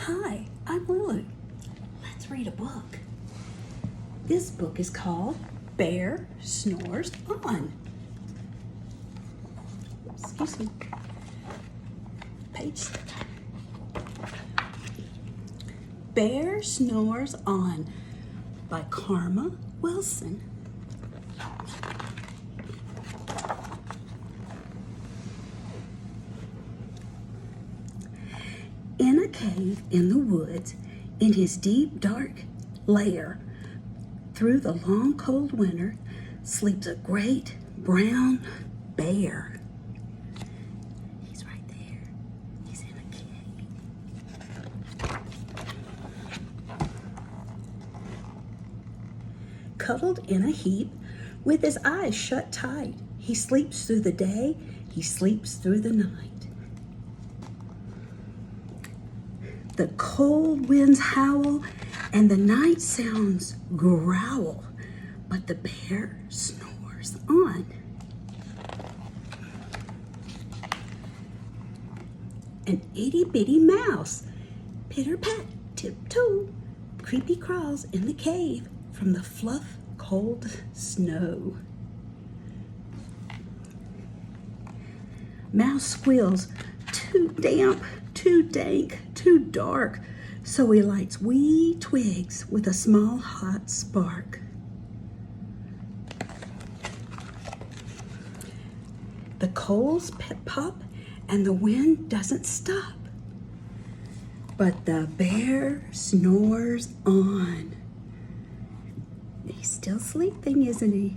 Hi, I'm Lulu. Let's read a book. This book is called Bear Snores On. Excuse me. Page. Bear Snores On by Karma Wilson. In a cave in the woods, in his deep, dark lair, through the long, cold winter, sleeps a great brown bear. He's right there. He's in a cave. Cuddled in a heap, with his eyes shut tight, he sleeps through the day, he sleeps through the night. The cold winds howl and the night sounds growl, but the bear snores on. An itty-bitty mouse, pitter-pat, tiptoe, creepy crawls in the cave from the fluff cold snow. Mouse squeals, too damp, too dank, too dark, so he lights wee twigs with a small hot spark. The coals pop and the wind doesn't stop, but the bear snores on. He's still sleeping, isn't he?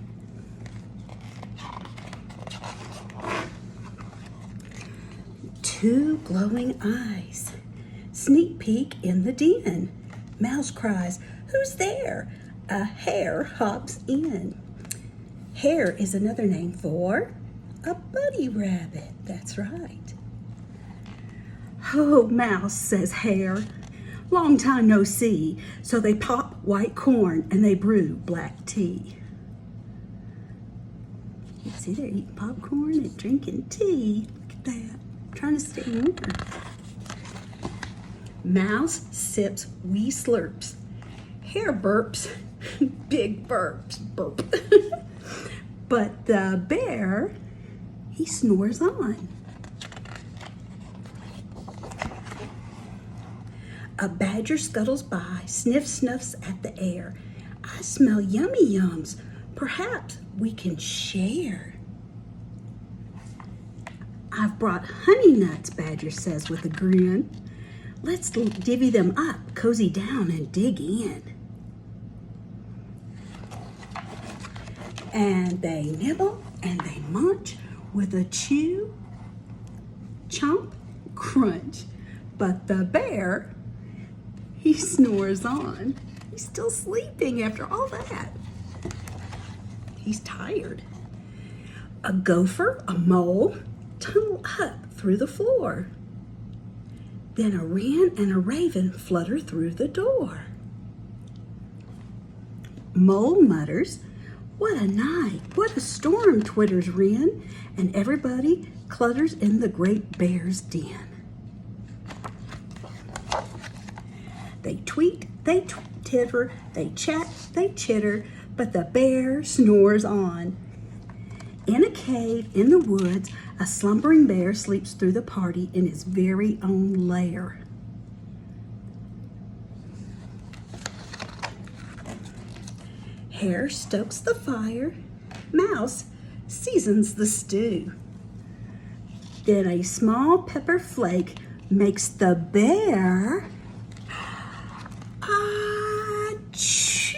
Two glowing eyes. Sneak peek in the den. Mouse cries, "Who's there?" A hare hops in. Hare is another name for a bunny rabbit. That's right. "Oh, Mouse," says Hare, "long time no see." So they pop white corn and they brew black tea. You see, they're eating popcorn and drinking tea. Look at that. Trying to stay warm. Mouse sips wee slurps. Hare burps, big burps, burp. But the bear, he snores on. A badger scuttles by, snuffs at the air. "I smell yummy yums. Perhaps we can share." "I've brought honey nuts," Badger says with a grin. "Let's divvy them up, cozy down, and dig in." And they nibble and they munch with a chew, chomp, crunch. But the bear, he snores on. He's still sleeping after all that. He's tired. A gopher, a mole, tunnel up through the floor. Then a wren and a raven flutter through the door. Mole mutters, "What a night, what a storm," twitters wren, and everybody clutters in the great bear's den. They tweet, they titter, they chat, they chitter, but the bear snores on. In a cave in the woods, a slumbering bear sleeps through the party in his very own lair. Hare stokes the fire. Mouse seasons the stew. Then a small pepper flake makes the bear achoo!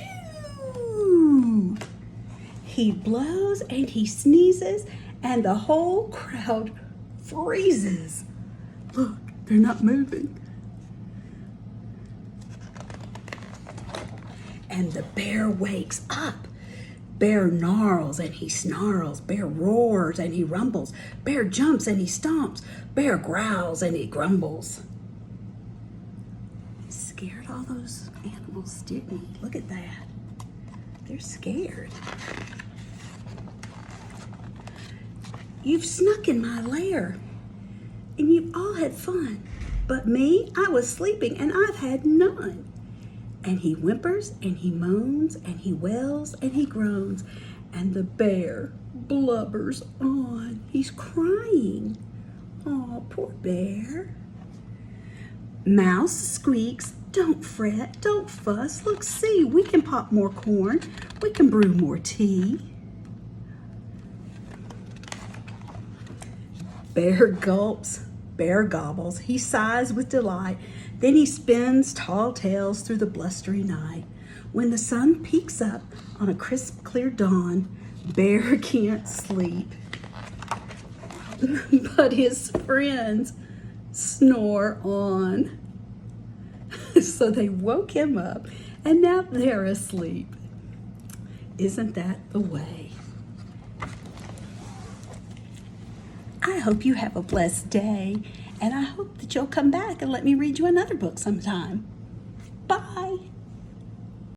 He blows and he sneezes, and the whole crowd freezes. Look, they're not moving. And the bear wakes up. Bear gnarls and he snarls. Bear roars and he rumbles. Bear jumps and he stomps. Bear growls and he grumbles. Scared all those animals, didn't he? Look at that. They're scared. "You've snuck in my lair, and you've all had fun. But me, I was sleeping and I've had none. And he whimpers and he moans and he wails and he groans. And the bear blubbers on. He's crying. Oh, poor bear. Mouse squeaks, don't fret, don't fuss. Look, see, we can pop more corn. We can brew more tea. Bear gulps, bear gobbles. He sighs with delight. Then he spins tall tales through the blustery night. When the sun peeks up on a crisp, clear dawn, Bear can't sleep. But his friends snore on. So they woke him up, and now they're asleep. Isn't that the way? I hope you have a blessed day, and I hope that you'll come back and let me read you another book sometime. Bye.